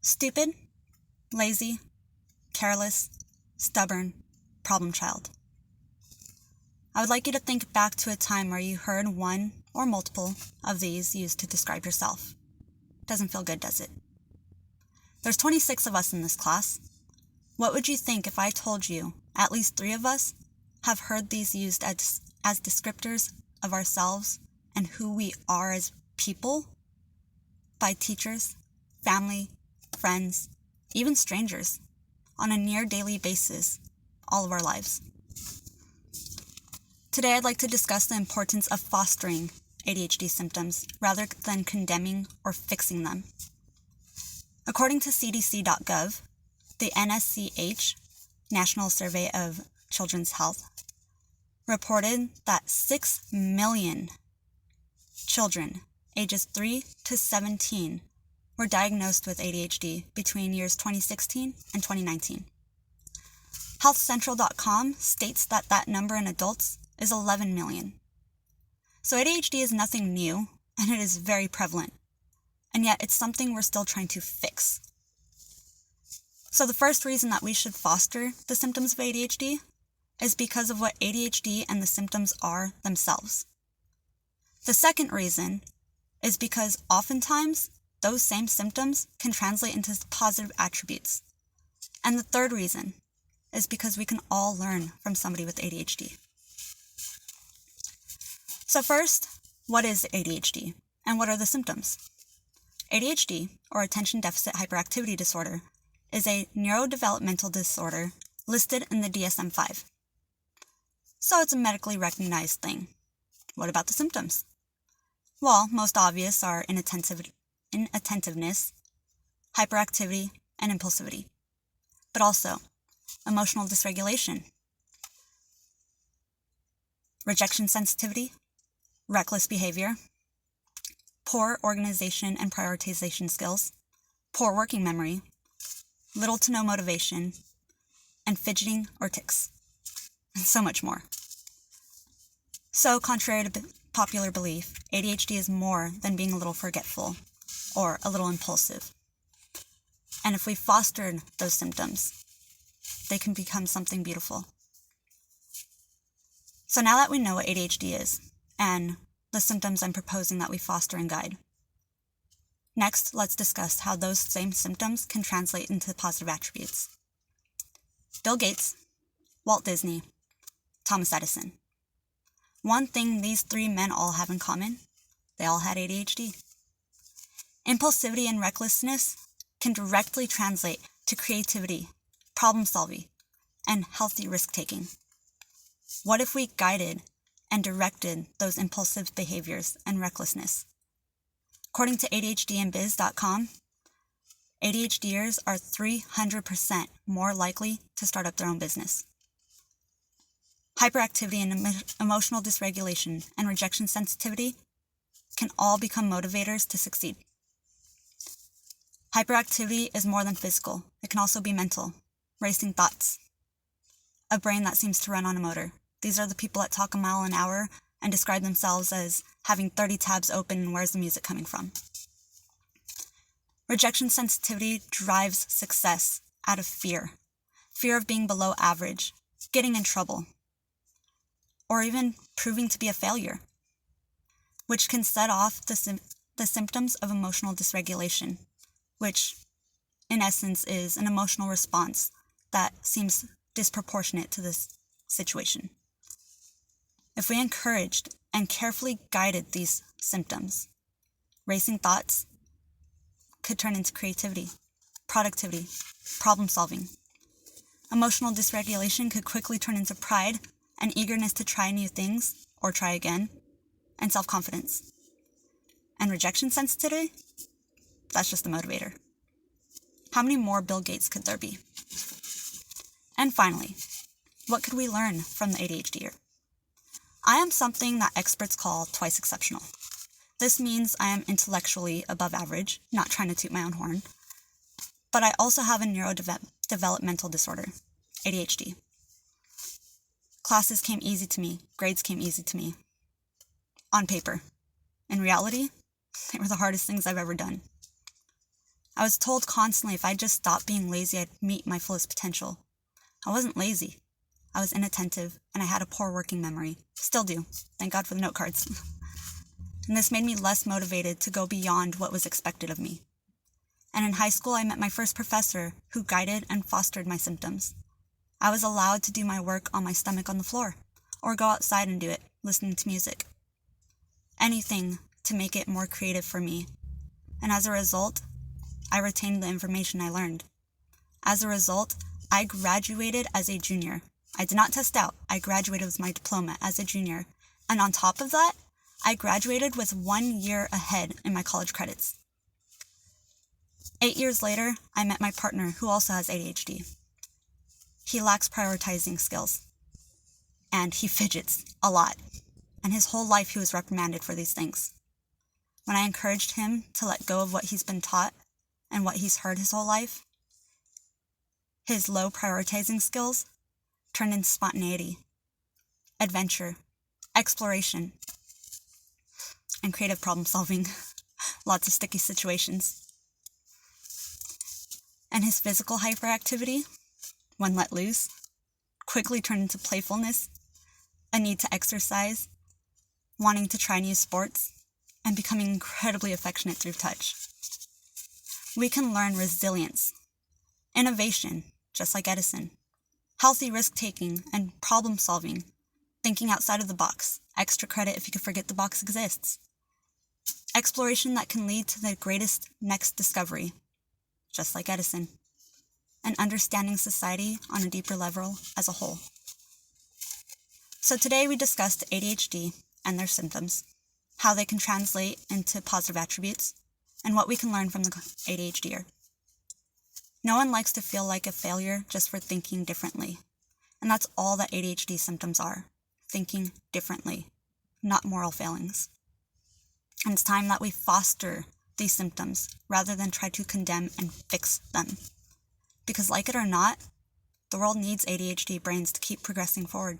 Stupid, lazy, careless, stubborn, problem child. I would like you to think back to a time where you heard one or multiple of these used to describe yourself. Doesn't feel good, does it? There's 26 of us in this class. What would you think if I told you at least 3 of us have heard these used as descriptors of ourselves and who we are as people by teachers, family, friends, even strangers, on a near daily basis all of our lives? Today I'd like to discuss the importance of fostering ADHD symptoms rather than condemning or fixing them. According to cdc.gov, the NSCH, National Survey of Children's Health, reported that 6 million children ages 3 to 17 were diagnosed with ADHD between years 2016 and 2019. HealthCentral.com states that that number in adults is 11 million. So ADHD is nothing new, and it is very prevalent, and yet it's something we're still trying to fix. So the first reason that we should foster the symptoms of ADHD is because of what ADHD and the symptoms are themselves. The second reason is because oftentimes those same symptoms can translate into positive attributes. And the third reason is because we can all learn from somebody with ADHD. So first, what is ADHD and what are the symptoms? ADHD, or Attention Deficit Hyperactivity Disorder, is a neurodevelopmental disorder listed in the DSM-5. So it's a medically recognized thing. What about the symptoms? Well, most obvious are inattentiveness, hyperactivity, and impulsivity, but also emotional dysregulation, rejection sensitivity, reckless behavior, poor organization and prioritization skills, poor working memory, little to no motivation, and fidgeting or tics, and so much more. So, contrary to popular belief, ADHD is more than being a little forgetful or a little impulsive. And if we fostered those symptoms, they can become something beautiful. So now that we know what ADHD is, and the symptoms I'm proposing that we foster and guide, next, let's discuss how those same symptoms can translate into positive attributes. Bill Gates, Walt Disney, Thomas Edison. One thing these 3 men all have in common: they all had ADHD. Impulsivity and recklessness can directly translate to creativity, problem solving, and healthy risk-taking. What if we guided and directed those impulsive behaviors and recklessness? According to ADHDandbiz.com, ADHDers are 300% more likely to start up their own business. Hyperactivity and emotional dysregulation and rejection sensitivity can all become motivators to succeed. Hyperactivity is more than physical. It can also be mental, racing thoughts, a brain that seems to run on a motor. These are the people that talk a mile an hour and describe themselves as having 30 tabs open and where's the music coming from. Rejection sensitivity drives success out of fear of being below average, getting in trouble, or even proving to be a failure, which can set off the symptoms of emotional dysregulation, which in essence is an emotional response that seems disproportionate to this situation. If we encouraged and carefully guided these symptoms, racing thoughts could turn into creativity, productivity, problem solving. Emotional dysregulation could quickly turn into pride and eagerness to try new things or try again, and self-confidence. And rejection sensitivity? That's just the motivator. How many more Bill Gates could there be? And finally, what could we learn from the ADHDer? I am something that experts call twice exceptional. This means I am intellectually above average, not trying to toot my own horn, but I also have a neurodevelopmental disorder, ADHD. Classes came easy to me, grades came easy to me. On paper. In reality, they were the hardest things I've ever done. I was told constantly if I just stopped being lazy, I'd meet my fullest potential. I wasn't lazy. I was inattentive, and I had a poor working memory. Still do. Thank God for the note cards. And this made me less motivated to go beyond what was expected of me. And in high school, I met my first professor who guided and fostered my symptoms. I was allowed to do my work on my stomach on the floor, or go outside and do it, listening to music. Anything to make it more creative for me. And as a result, I retained the information I learned. As a result, I graduated as a junior. I did not test out. I graduated with my diploma as a junior. And on top of that, I graduated with 1 year ahead in my college credits. 8 years later, I met my partner who also has ADHD. He lacks prioritizing skills. And he fidgets a lot. And his whole life he was reprimanded for these things. When I encouraged him to let go of what he's been taught and what he's heard his whole life, his low prioritizing skills turned into spontaneity, adventure, exploration, and creative problem solving. Lots of sticky situations. And his physical hyperactivity, when let loose, quickly turned into playfulness, a need to exercise, wanting to try new sports, and becoming incredibly affectionate through touch. We can learn resilience, innovation, just like Edison, healthy risk-taking and problem-solving, thinking outside of the box, extra credit if you could forget the box exists, exploration that can lead to the greatest next discovery, just like Edison, and understanding society on a deeper level as a whole. So today we discussed ADHD and their symptoms, how they can translate into positive attributes, and what we can learn from the ADHDer. No one likes to feel like a failure just for thinking differently, and that's all that ADHD symptoms are, thinking differently, not moral failings. And it's time that we foster these symptoms rather than try to condemn and fix them. Because like it or not, the world needs ADHD brains to keep progressing forward.